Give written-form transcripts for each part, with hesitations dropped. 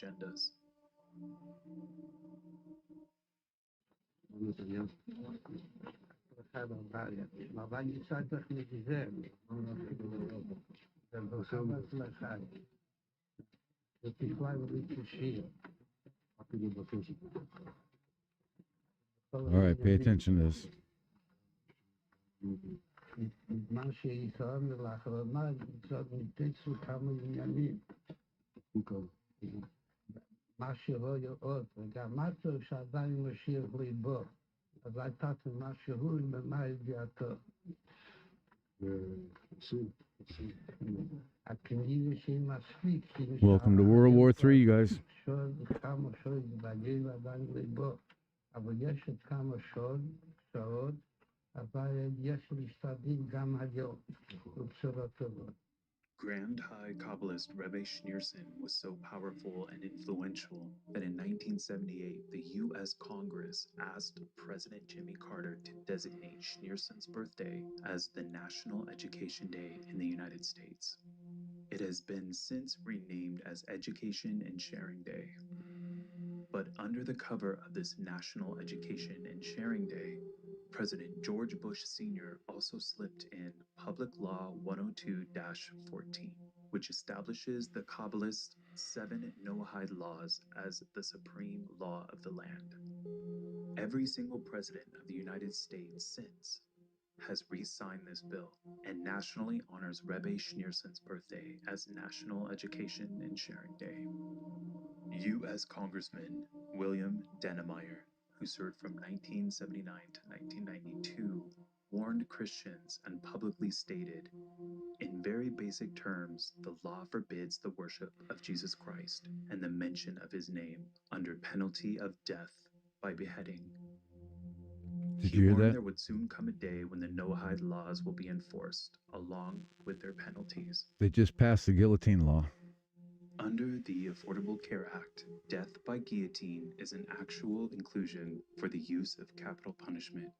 agendas. All right, pay attention to this. Welcome to World War III, you guys. Grand High Kabbalist Rebbe Schneerson was so powerful and influential that in 1978, the U.S. Congress asked President Jimmy Carter to designate Schneerson's birthday as the National Education Day in the United States. It has been since renamed as Education and Sharing Day. But under the cover of this National Education and Sharing Day, President George Bush Sr. also slipped in Public Law 102-14, which establishes the Kabbalist 7 Noahide laws as the supreme law of the land. Every single president of the United States since has re-signed this bill and nationally honors Rebbe Schneerson's birthday as National Education and Sharing Day. U.S. Congressman William Dennemeyer, who served from 1979 to 1992, warned Christians and publicly stated, in very basic terms, the law forbids the worship of Jesus Christ and the mention of his name under penalty of death by beheading. Did He you hear warned that? there would soon come a day when the Noahide laws will be enforced, along with their penalties. They just passed the guillotine law. Under the Affordable Care Act, death by guillotine is an actual inclusion for the use of capital punishment.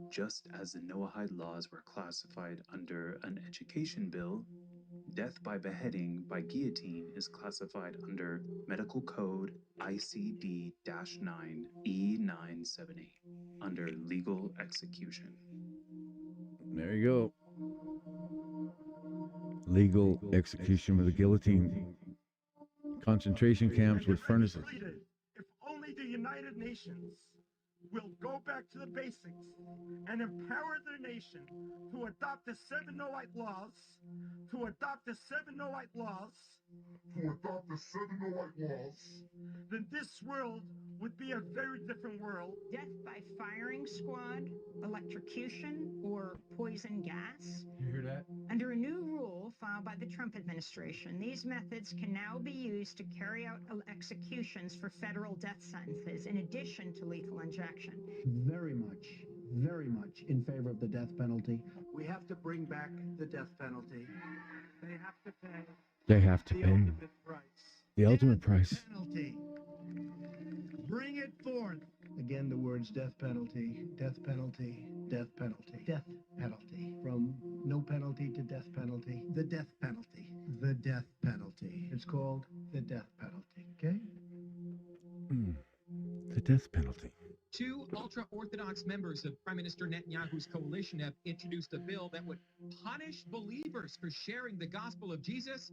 Just as the Noahide laws were classified under an education bill, death by beheading by guillotine is classified under Medical Code ICD-9 E978 under legal execution. There you go. Legal execution with a guillotine. Concentration camps with furnaces. If only the United Nations will go back to the basics and empower their nation to adopt the 7 Noahide laws, then this world would be a very different world. Death by firing squad, electrocution, or poison gas. You hear that? Under a new rule filed by the Trump administration, these methods can now be used to carry out executions for federal death sentences, in addition to lethal injection. Very much in favor of the death penalty. We have to bring back the death penalty. They have to pay They have to the pay ultimate price. the ultimate price. Penalty. Bring it forth. Again, the words death penalty, death penalty, death penalty, death penalty. From no penalty to death penalty, the death penalty, the death penalty. It's called the death penalty, okay? The death penalty. Two ultra-Orthodox members of Prime Minister Netanyahu's coalition have introduced a bill that would punish believers for sharing the gospel of Jesus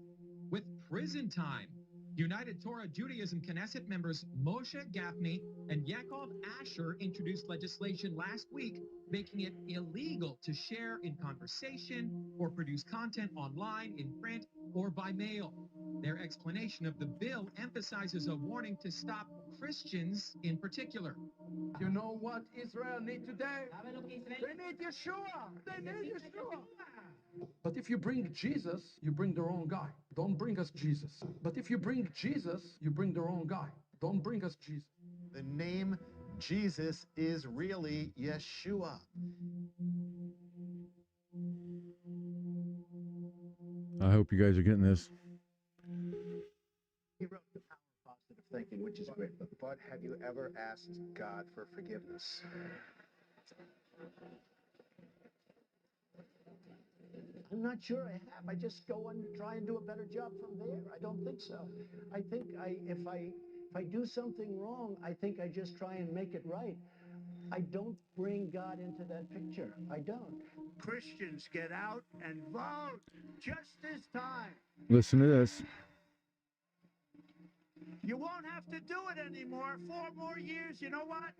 with prison time. United Torah Judaism Knesset members Moshe Gafni and Yaakov Asher introduced legislation last week making it illegal to share in conversation or produce content online, in print, or by mail. Their explanation of the bill emphasizes a warning to stop Christians in particular. You know what Israel need today? They need Yeshua. They need Yeshua. But if you bring Jesus, you bring the wrong guy. Don't bring us Jesus. But if you bring Jesus, you bring the wrong guy. Don't bring us Jesus. The name Jesus is really Yeshua. I hope you guys are getting this. He wrote The Power of Positive Thinking, which is great. But have you ever asked God for forgiveness? I'm not sure I have. I just go and try and do a better job from there. I don't think so. I think if I do something wrong, I think I just try and make it right. I don't bring God into that picture. I don't. Christians, get out and vote just this time. Listen to this. You won't have to do it anymore. 4 more years, you know what?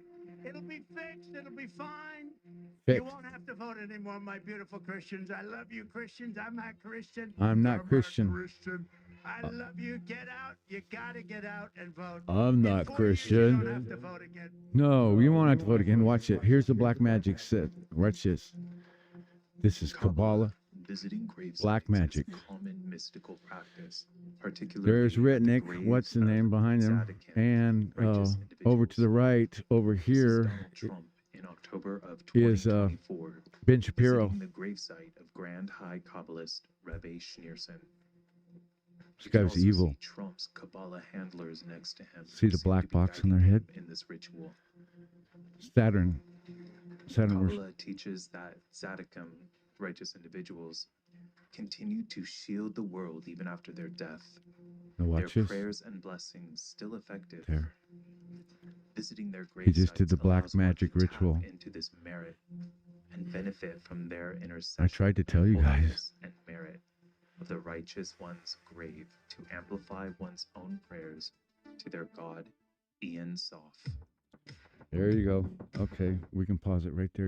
It'll be fixed. It'll be fine. You Fixed. won't have to vote anymore, my beautiful Christians. I love you, Christians. I'm not Christian. I'm not Christian. Christian. I love you. Get out. You gotta get out and vote. I'm not In 4 years, Christian. you don't have to vote again. No, you won't have to vote again. Watch it. Here's the black magic set. Watch this. This is Kabbalah. Visiting grave Black sites is magic. a common mystical practice, particularly There's at the Ritnik. graves What's the of name behind him? Zadok And righteous over to the individuals. right, over This is here, Donald Trump in October of is 2024, Ben Shapiro. visiting the gravesite of Grand High Kabbalist Rebbe Schneerson. This You can guy's also evil. see Trump's Kabbalah handlers next to him. See who the seem black to be box on guiding their head? him in this ritual. Saturn. Saturn was Kabbalah teaches that Zadokim, righteous individuals, continue to shield the world even after their death. no Their watches. prayers and blessings still effective. There. Visiting their grave He just did sites the black allows one magic to tap ritual. into this merit and benefit from their intercession. I tried to tell you and guys. holiness and merit of the righteous one's grave to amplify one's own prayers to their God, Ian Sof. There you go. Okay, we can pause it right there.